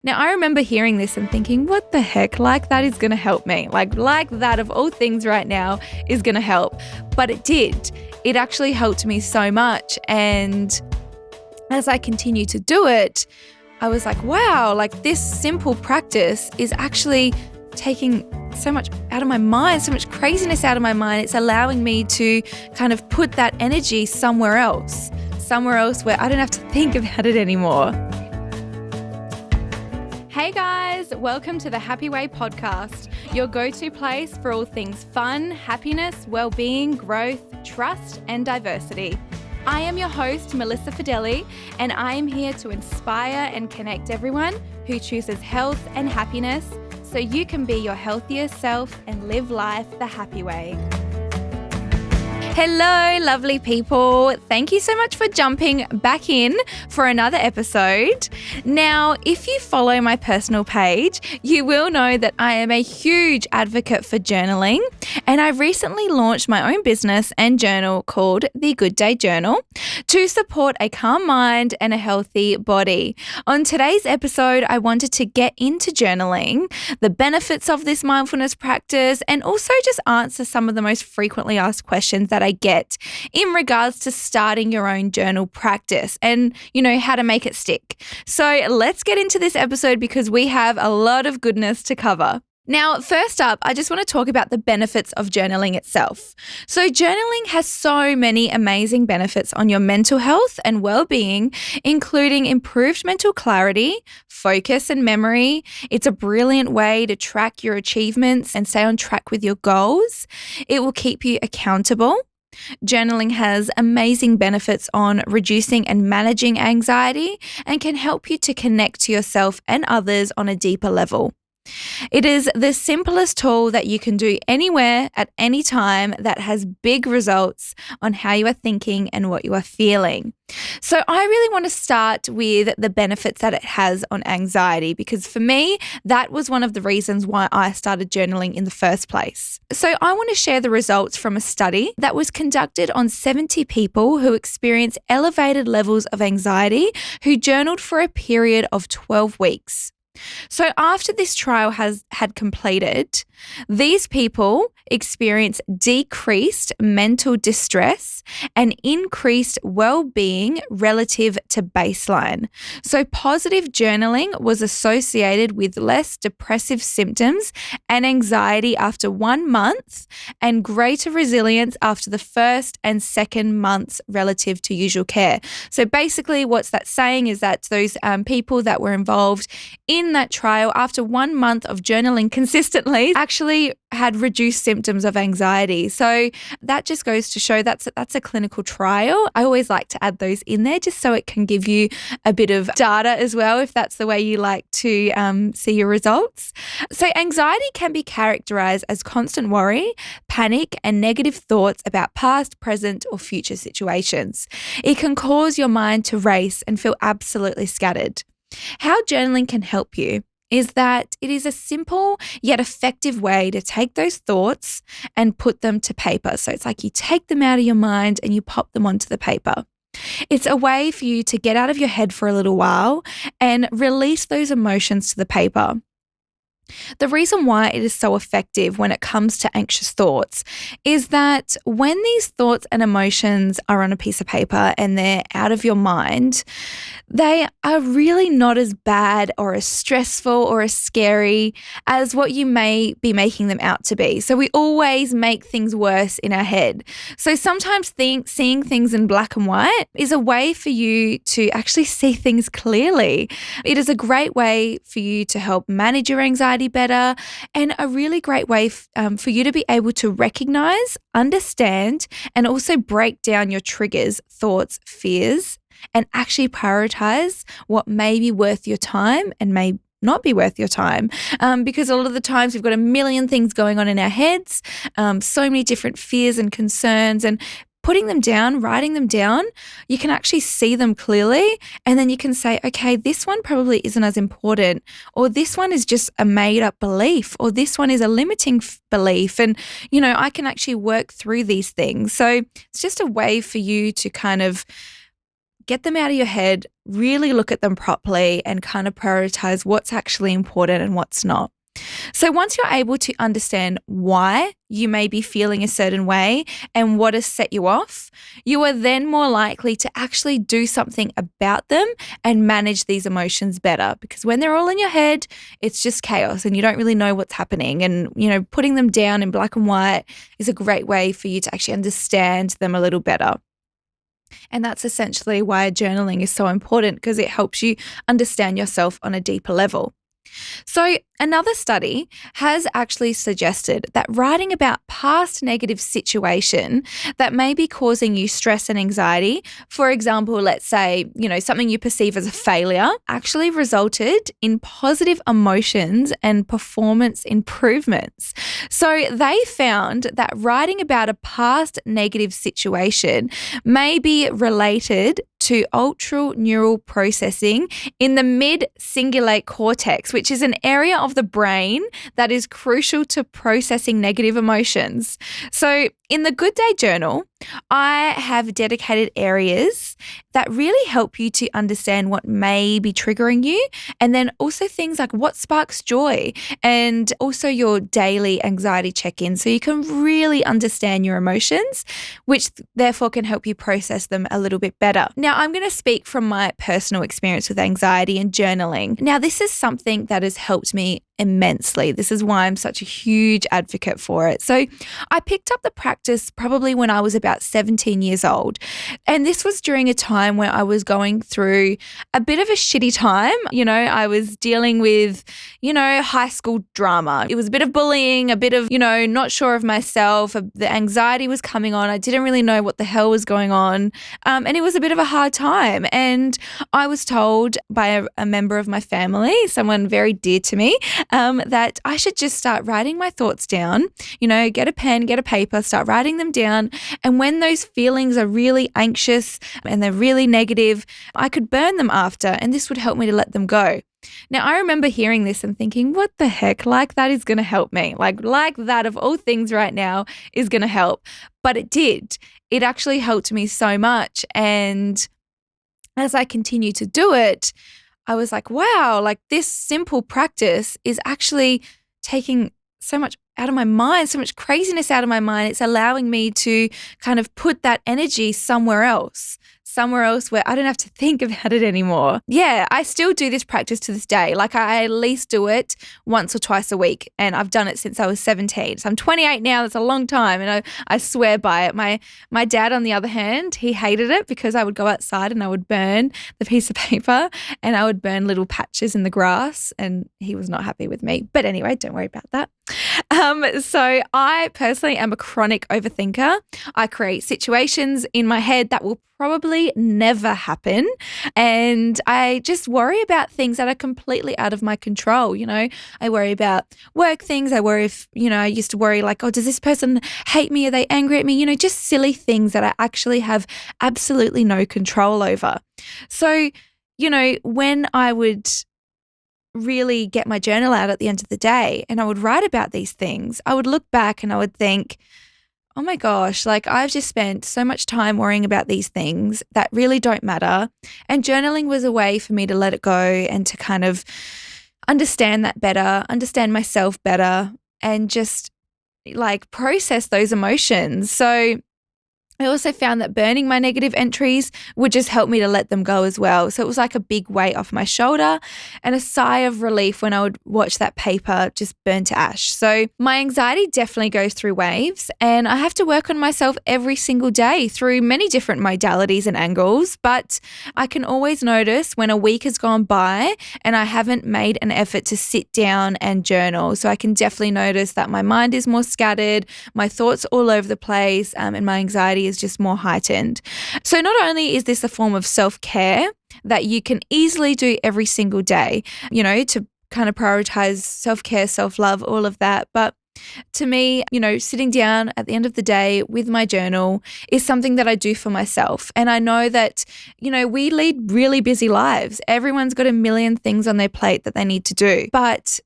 Now, I remember hearing this and thinking, what the heck? Like that is going to help me. Like that of all things right now is going to help. But it did. It actually helped me so much. And as I continue to do it, I was like, wow, like this simple practice is actually taking so much out of my mind, so much craziness out of my mind. It's allowing me to kind of put that energy somewhere else where I don't have to think about it anymore. Hey guys, welcome to the Happy Way podcast, your go-to place for all things fun, happiness, well-being, growth, trust, and diversity. I am your host, Malissa Fedele, and I am here to inspire and connect everyone who chooses health and happiness so you can be your healthiest self and live life the happy way. Hello, lovely people. Thank you so much for jumping back in for another episode. Now, if you follow my personal page, you will know that I am a huge advocate for journaling, and I recently launched my own business and journal called The Good Day Journal to support a calm mind and a healthy body. On today's episode, I wanted to get into journaling, the benefits of this mindfulness practice, and also just answer some of the most frequently asked questions that I get in regards to starting your own journal practice and, how to make it stick. So let's get into this episode because we have a lot of goodness to cover. Now, first up, I just want to talk about the benefits of journaling itself. So journaling has so many amazing benefits on your mental health and well-being, including improved mental clarity, focus and memory. It's a brilliant way to track your achievements and stay on track with your goals. It will keep you accountable. Journaling has amazing benefits on reducing and managing anxiety and can help you to connect to yourself and others on a deeper level. It is the simplest tool that you can do anywhere at any time that has big results on how you are thinking and what you are feeling. So I really want to start with the benefits that it has on anxiety because for me, that was one of the reasons why I started journaling in the first place. So I want to share the results from a study that was conducted on 70 people who experienced elevated levels of anxiety who journaled for a period of 12 weeks. So after this trial had completed, these people experienced decreased mental distress and increased well-being relative to baseline. So positive journaling was associated with less depressive symptoms and anxiety after 1 month and greater resilience after the first and second months relative to usual care. So basically what's that saying is that those people that were involved in that trial after 1 month of journaling consistently actually had reduced symptoms of anxiety. So that just goes to show that's a clinical trial. I always like to add those in there just so it can give you a bit of data as well if that's the way you like to see your results. So anxiety can be characterized as constant worry, panic, and negative thoughts about past, present, or future situations. It can cause your mind to race and feel absolutely scattered. How journaling can help you is that it is a simple yet effective way to take those thoughts and put them to paper. So it's like you take them out of your mind and you pop them onto the paper. It's a way for you to get out of your head for a little while and release those emotions to the paper. The reason why it is so effective when it comes to anxious thoughts is that when these thoughts and emotions are on a piece of paper and they're out of your mind, they are really not as bad or as stressful or as scary as what you may be making them out to be. So we always make things worse in our head. So sometimes seeing things in black and white is a way for you to actually see things clearly. It is a great way for you to help manage your anxiety better and a really great way for you to be able to recognize, understand, and also break down your triggers, thoughts, fears, and actually prioritize what may be worth your time and may not be worth your time because a lot of the times we've got a million things going on in our heads, so many different fears and concerns, and putting them down, writing them down, you can actually see them clearly, and then you can say, okay, this one probably isn't as important, or this one is just a made up belief, or this one is a limiting belief. And, I can actually work through these things. So it's just a way for you to kind of get them out of your head, really look at them properly and kind of prioritize what's actually important and what's not. So once you're able to understand why you may be feeling a certain way and what has set you off, you are then more likely to actually do something about them and manage these emotions better. Because when they're all in your head, it's just chaos and you don't really know what's happening. And, putting them down in black and white is a great way for you to actually understand them a little better. And that's essentially why journaling is so important, because it helps you understand yourself on a deeper level. So another study has actually suggested that writing about past negative situation that may be causing you stress and anxiety, for example, let's say, something you perceive as a failure, actually resulted in positive emotions and performance improvements. So they found that writing about a past negative situation may be related to ultra neural processing in the mid-cingulate cortex, which is an area of the brain that is crucial to processing negative emotions. So in the Good Day Journal, I have dedicated areas that really help you to understand what may be triggering you, and then also things like what sparks joy, and also your daily anxiety check-in, so you can really understand your emotions, which therefore can help you process them a little bit better. Now, I'm going to speak from my personal experience with anxiety and journaling. Now, this is something that has helped me immensely. This is why I'm such a huge advocate for it. So I picked up the practice probably when I was about 17 years old. And this was during a time where I was going through a bit of a shitty time. I was dealing with, high school drama. It was a bit of bullying, a bit of, not sure of myself. The anxiety was coming on. I didn't really know what the hell was going on. And it was a bit of a hard time. And I was told by a member of my family, someone very dear to me, that I should just start writing my thoughts down, get a pen, get a paper, start writing them down. And when those feelings are really anxious and they're really negative, I could burn them after, and this would help me to let them go. Now, I remember hearing this and thinking, what the heck? Like that is going to help me. Like that of all things right now is going to help. But it did. It actually helped me so much. And as I continued to do it, I was like, wow, like this simple practice is actually taking so much out of my mind, so much craziness out of my mind. It's allowing me to kind of put that energy somewhere else where I don't have to think about it anymore. Yeah, I still do this practice to this day. Like I at least do it once or twice a week, and I've done it since I was 17. So I'm 28 now. That's a long time, and I swear by it. My dad, on the other hand, he hated it because I would go outside and I would burn the piece of paper and I would burn little patches in the grass, and he was not happy with me. But anyway, don't worry about that. So I personally am a chronic overthinker. I create situations in my head that will probably never happen. And I just worry about things that are completely out of my control. I worry about work things. I worry if, I used to worry like, oh, does this person hate me? Are they angry at me? Just silly things that I actually have absolutely no control over. So, when I would really get my journal out at the end of the day and I would write about these things, I would look back and I would think, oh my gosh, like I've just spent so much time worrying about these things that really don't matter. And journaling was a way for me to let it go and to kind of understand that better, understand myself better, and just like process those emotions. So I also found that burning my negative entries would just help me to let them go as well. So it was like a big weight off my shoulder and a sigh of relief when I would watch that paper just burn to ash. So my anxiety definitely goes through waves, and I have to work on myself every single day through many different modalities and angles. But I can always notice when a week has gone by and I haven't made an effort to sit down and journal. So I can definitely notice that my mind is more scattered, my thoughts all over the place, and my anxiety is just more heightened. So not only is this a form of self-care that you can easily do every single day, to kind of prioritize self-care, self-love, all of that, but to me, sitting down at the end of the day with my journal is something that I do for myself. And I know that, we lead really busy lives. Everyone's got a million things on their plate that they need to do. But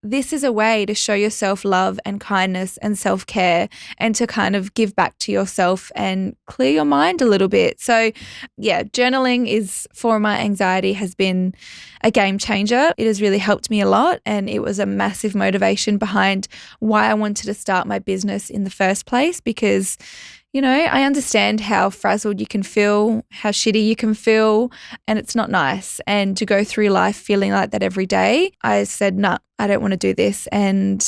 this is a way to show yourself love and kindness and self-care and to kind of give back to yourself and clear your mind a little bit. So yeah, journaling is for my anxiety has been a game changer. It has really helped me a lot, and it was a massive motivation behind why I wanted to start my business in the first place, because I understand how frazzled you can feel, how shitty you can feel, and it's not nice. And to go through life feeling like that every day, I said, nah, I don't want to do this. And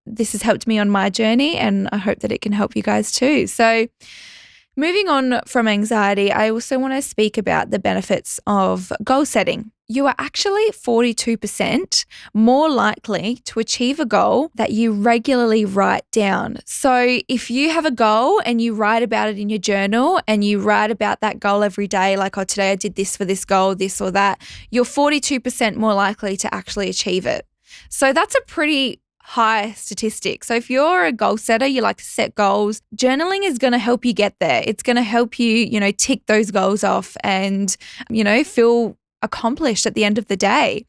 this has helped me on my journey, and I hope that it can help you guys too. So moving on from anxiety, I also want to speak about the benefits of goal setting. You are actually 42% more likely to achieve a goal that you regularly write down. So if you have a goal and you write about it in your journal and you write about that goal every day, like, oh, today I did this for this goal, this or that, you're 42% more likely to actually achieve it. So that's a pretty high statistic. So if you're a goal setter, you like to set goals, journaling is going to help you get there. It's going to help you, tick those goals off and, feel accomplished at the end of the day.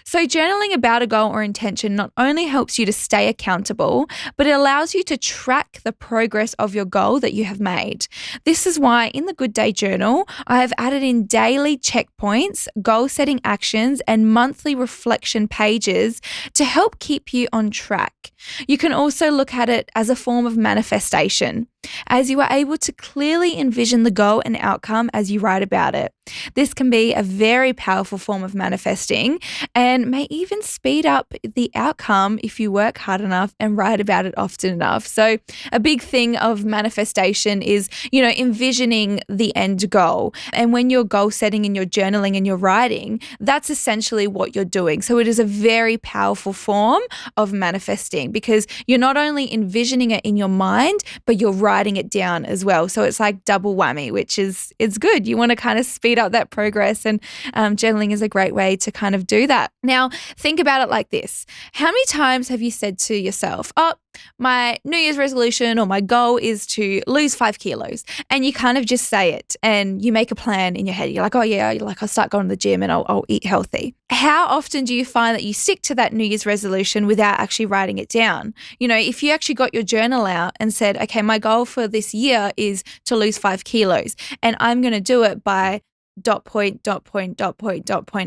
So journaling about a goal or intention not only helps you to stay accountable, but it allows you to track the progress of your goal that you have made. This is why in the Good Day Journal, I have added in daily checkpoints, goal setting actions, and monthly reflection pages to help keep you on track. You can also look at it as a form of manifestation, as you are able to clearly envision the goal and outcome as you write about it. This can be a very powerful form of manifesting and may even speed up the outcome if you work hard enough and write about it often enough. So a big thing of manifestation is, envisioning the end goal. And when you're goal setting and you're journaling and you're writing, that's essentially what you're doing. So it is a very powerful form of manifesting because you're not only envisioning it in your mind, but you're writing it down as well. So it's like double whammy, which is good. You want to kind of speed up that progress, and journaling is a great way to kind of do that. Now, think about it like this. How many times have you said to yourself, oh, my New Year's resolution or my goal is to lose 5 kilos, and you kind of just say it and you make a plan in your head. You're like, oh yeah, I'll start going to the gym and I'll eat healthy. How often do you find that you stick to that New Year's resolution without actually writing it down? If you actually got your journal out and said, okay, my goal for this year is to lose 5 kilos and I'm going to do it by ...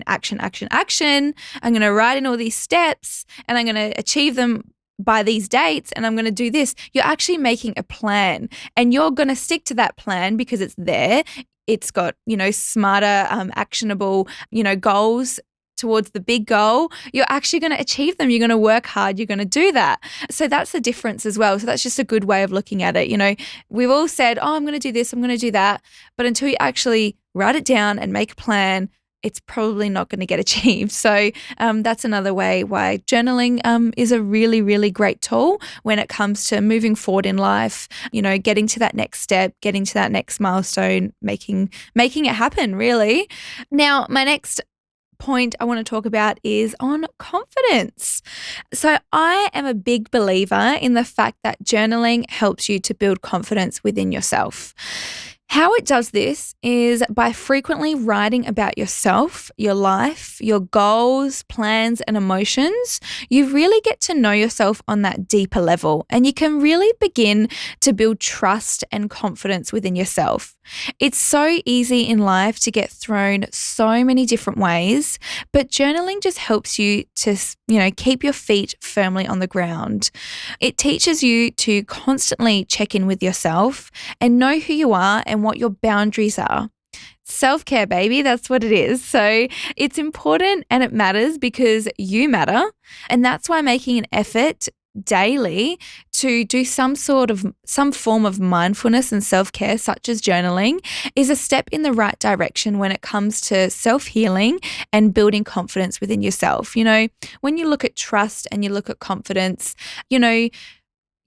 action. I'm going to write in all these steps and I'm going to achieve them by these dates and I'm going to do this. You're actually making a plan and you're going to stick to that plan because it's there. It's got, smarter, actionable, goals towards the big goal. You're actually going to achieve them. You're going to work hard. You're going to do that. So that's the difference as well. So that's just a good way of looking at it. We've all said, oh, I'm going to do this, I'm going to do that. But until you actually write it down and make a plan, it's probably not going to get achieved. So that's another way why journaling is a really, really great tool when it comes to moving forward in life, getting to that next step, getting to that next milestone, making it happen, really. Now, my next point I want to talk about is on confidence. So I am a big believer in the fact that journaling helps you to build confidence within yourself. How it does this is by frequently writing about yourself, your life, your goals, plans, and emotions. You really get to know yourself on that deeper level, and you can really begin to build trust and confidence within yourself. It's so easy in life to get thrown so many different ways, but journaling just helps you to, keep your feet firmly on the ground. It teaches you to constantly check in with yourself and know who you are and what your boundaries are. Self-care, baby, that's what it is. So it's important and it matters because you matter. And that's why making an effort daily to do some form of mindfulness and self-care, such as journaling, is a step in the right direction when it comes to self-healing and building confidence within yourself. When you look at trust and you look at confidence,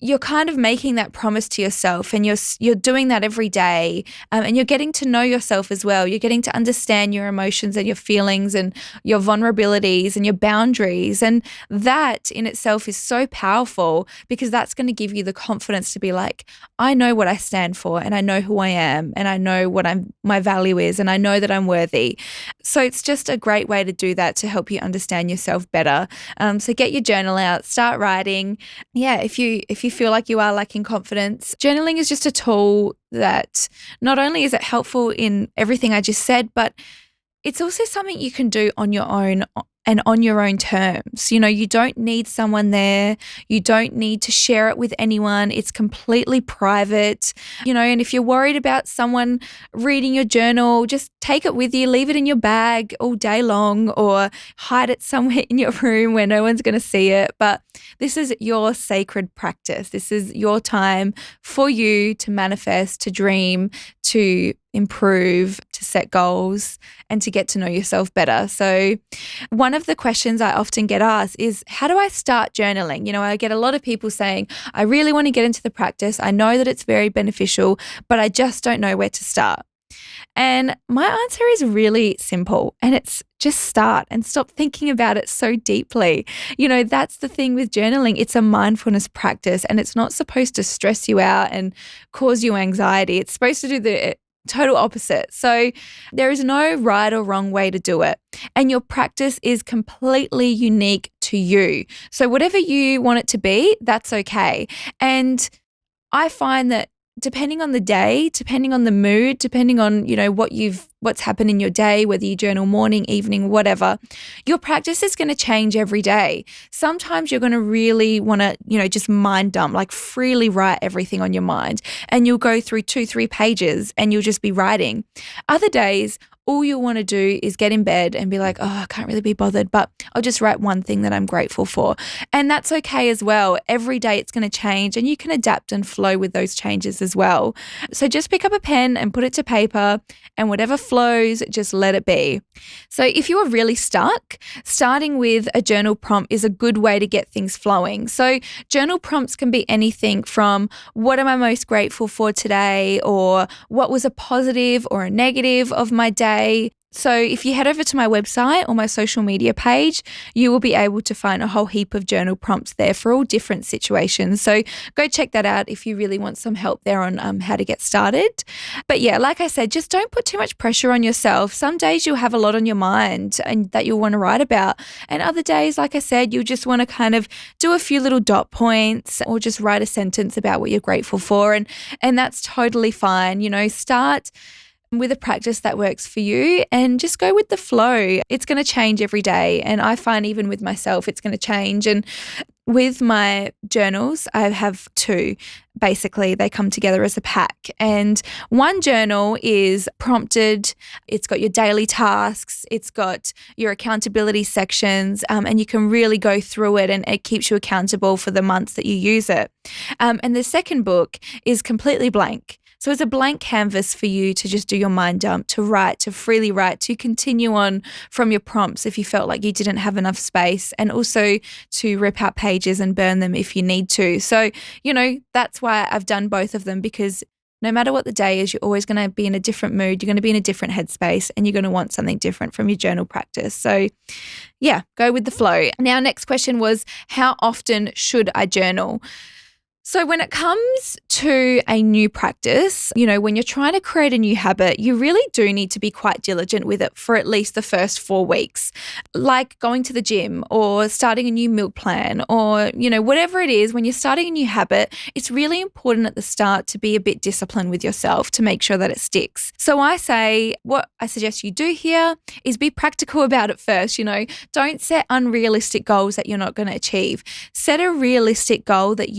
you're kind of making that promise to yourself, and you're doing that every day, and you're getting to know yourself as well. You're getting to understand your emotions and your feelings and your vulnerabilities and your boundaries, and that in itself is so powerful, because that's going to give you the confidence to be like, I know what I stand for, and I know who I am, and I know what my value is, and I know that I'm worthy. So it's just a great way to do that, to help you understand yourself better. So get your journal out, start writing. Yeah, if you feel like you are lacking confidence, journaling is just a tool that not only is it helpful in everything I just said, but it's also something you can do on your own and on your own terms. You don't need someone there. You don't need to share it with anyone. It's completely private, and if you're worried about someone reading your journal, just take it with you, leave it in your bag all day long, or hide it somewhere in your room where no one's going to see it. But this is your sacred practice. This is your time for you to manifest, to dream, to improve, to set goals, and to get to know yourself better. So one of the questions I often get asked is, how do I start journaling? I get a lot of people saying, I really want to get into the practice. I know that it's very beneficial, but I just don't know where to start. And my answer is really simple, and it's just start and stop thinking about it so deeply. That's the thing with journaling. It's a mindfulness practice, and it's not supposed to stress you out and cause you anxiety. It's supposed to do the total opposite. So there is no right or wrong way to do it. And your practice is completely unique to you. So whatever you want it to be, that's okay. And I find that depending on the day, depending on the mood, depending on, what's happened in your day, whether you journal morning, evening, whatever, your practice is going to change every day. Sometimes you're going to really want to, just mind dump, like freely write everything on your mind, and you'll go through 2-3 pages and you'll just be writing. Other days, all you want to do is get in bed and be like, oh, I can't really be bothered, but I'll just write one thing that I'm grateful for. And that's okay as well. Every day it's going to change, and you can adapt and flow with those changes as well. So just pick up a pen and put it to paper, and whatever flows, just let it be. So if you are really stuck, starting with a journal prompt is a good way to get things flowing. So journal prompts can be anything from, what am I most grateful for today? Or what was a positive or a negative of my day? So if you head over to my website or my social media page, you will be able to find a whole heap of journal prompts there for all different situations. So go check that out if you really want some help there on how to get started. But yeah, like I said, just don't put too much pressure on yourself. Some days you'll have a lot on your mind and that you'll want to write about. And other days, like I said, you'll just want to kind of do a few little dot points or just write a sentence about what you're grateful for. And that's totally fine. Start with a practice that works for you and just go with the flow. It's going to change every day. And I find even with myself, it's going to change. And with my journals, I have 2. Basically, they come together as a pack. And one journal is prompted. It's got your daily tasks. It's got your accountability sections. And you can really go through it, and it keeps you accountable for the months that you use it. And the second book is completely blank. So it's a blank canvas for you to just do your mind dump, to write, to freely write, to continue on from your prompts if you felt like you didn't have enough space, and also to rip out pages and burn them if you need to. So, that's why I've done both of them, because no matter what the day is, you're always going to be in a different mood. You're going to be in a different headspace, and you're going to want something different from your journal practice. So yeah, go with the flow. Now, next question was, how often should I journal? So when it comes to a new practice, when you're trying to create a new habit, you really do need to be quite diligent with it for at least the first 4 weeks, like going to the gym or starting a new meal plan or, whatever it is. When you're starting a new habit, it's really important at the start to be a bit disciplined with yourself to make sure that it sticks. So what I suggest you do here is be practical about it first. Don't set unrealistic goals that you're not going to achieve. Set a realistic goal that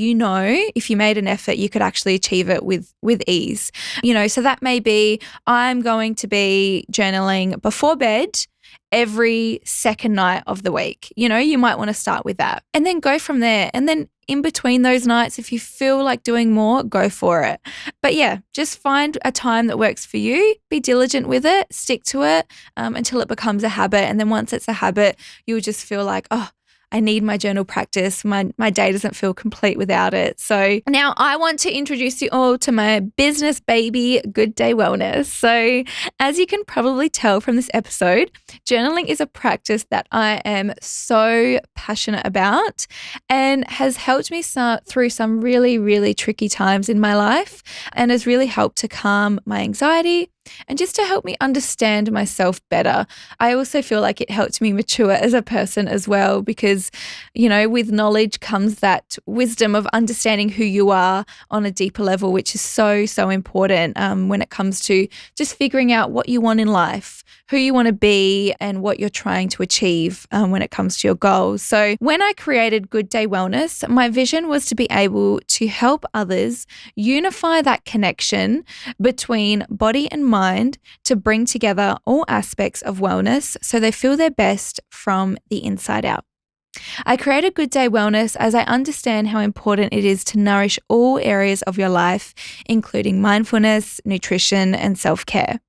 if you made an effort, you could actually achieve it with ease. So that may be, I'm going to be journaling before bed every second night of the week. You might want to start with that and then go from there. And then in between those nights, if you feel like doing more, go for it. But yeah, just find a time that works for you. Be diligent with it, stick to it until it becomes a habit. And then once it's a habit, you'll just feel like, oh, I need my journal practice. My day doesn't feel complete without it. So now I want to introduce you all to my business baby, Good Day Wellness. So as you can probably tell from this episode, journaling is a practice that I am so passionate about and has helped me through some really, really tricky times in my life and has really helped to calm my anxiety and just to help me understand myself better. I also feel like it helped me mature as a person as well because, with knowledge comes that wisdom of understanding who you are on a deeper level, which is so, so important when it comes to just figuring out what you want in life, who you want to be and what you're trying to achieve when it comes to your goals. So when I created Good Day Wellness, my vision was to be able to help others unify that connection between body and mind to bring together all aspects of wellness so they feel their best from the inside out. I created Good Day Wellness as I understand how important it is to nourish all areas of your life, including mindfulness, nutrition, and self-care.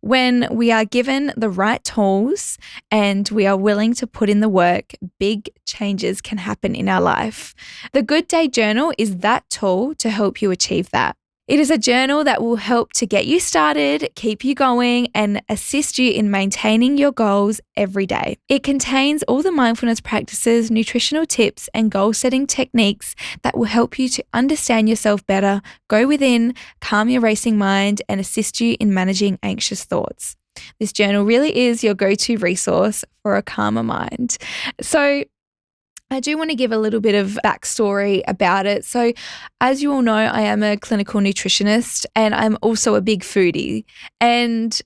When we are given the right tools and we are willing to put in the work, big changes can happen in our life. The Good Day Journal is that tool to help you achieve that. It is a journal that will help to get you started, keep you going, and assist you in maintaining your goals every day. It contains all the mindfulness practices, nutritional tips, and goal-setting techniques that will help you to understand yourself better, go within, calm your racing mind, and assist you in managing anxious thoughts. This journal really is your go-to resource for a calmer mind. So, I do want to give a little bit of backstory about it. So as you all know, I am a clinical nutritionist and I'm also a big foodie. And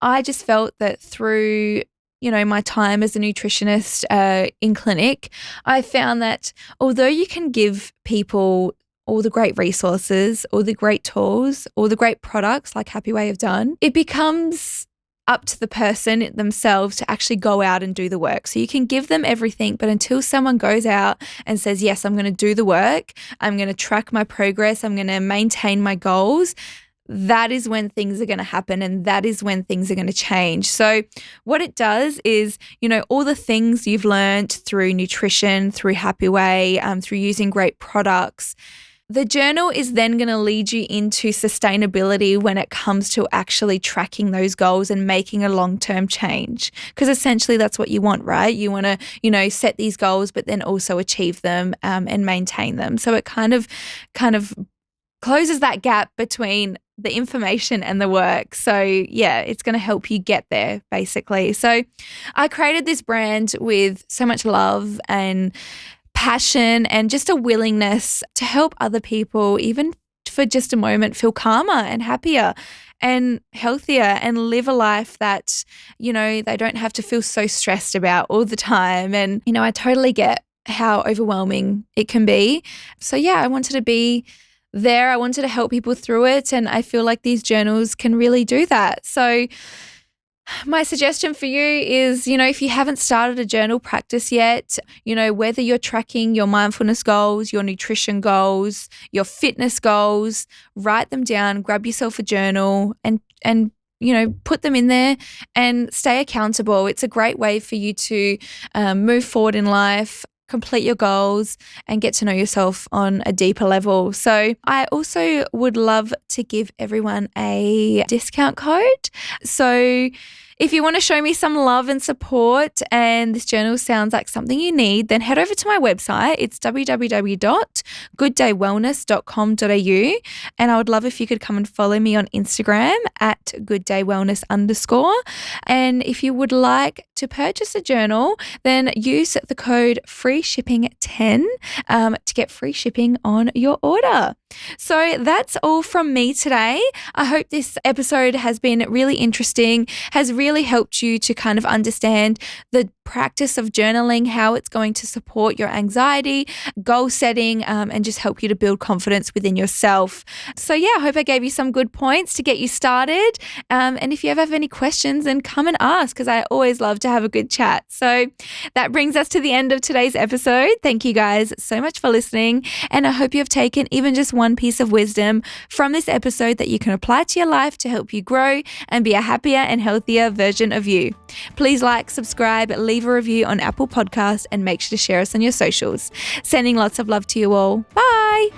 I just felt that through, my time as a nutritionist in clinic, I found that although you can give people all the great resources, all the great tools, all the great products like Happy Way of Done, it becomes up to the person themselves to actually go out and do the work. So you can give them everything, but until someone goes out and says, yes, I'm going to do the work, I'm going to track my progress, I'm going to maintain my goals, that is when things are going to happen and that is when things are going to change. So what it does is, all the things you've learned through nutrition, through Happy Way, through using great products, the journal is then going to lead you into sustainability when it comes to actually tracking those goals and making a long-term change. Because essentially that's what you want, right? You want to, set these goals, but then also achieve them and maintain them. So it kind of closes that gap between the information and the work. So yeah, it's going to help you get there basically. So I created this brand with so much love and passion and just a willingness to help other people, even for just a moment, feel calmer and happier and healthier and live a life that, they don't have to feel so stressed about all the time. And, I totally get how overwhelming it can be. So yeah, I wanted to be there. I wanted to help people through it. And I feel like these journals can really do that. So my suggestion for you is, if you haven't started a journal practice yet, whether you're tracking your mindfulness goals, your nutrition goals, your fitness goals, write them down, grab yourself a journal and put them in there and stay accountable. It's a great way for you to move forward in life, complete your goals and get to know yourself on a deeper level. So I also would love to give everyone a discount code. So if you want to show me some love and support and this journal sounds like something you need, then head over to my website. It's www.gooddaywellness.com.au. And I would love if you could come and follow me on Instagram at gooddaywellness_. And if you would like to purchase a journal, then use the code FREESHIPPING10 to get free shipping on your order. So that's all from me today. I hope this episode has been really interesting, has really helped you to kind of understand the practice of journaling, how it's going to support your anxiety, goal setting, and just help you to build confidence within yourself. So yeah, I hope I gave you some good points to get you started. And if you ever have any questions, then come and ask, because I always love to have a good chat. So that brings us to the end of today's episode. Thank you guys so much for listening. And I hope you have taken even just one piece of wisdom from this episode that you can apply to your life to help you grow and be a happier and healthier version of you. Please like, subscribe, leave leave a review on Apple Podcasts and make sure to share us on your socials. Sending lots of love to you all. Bye.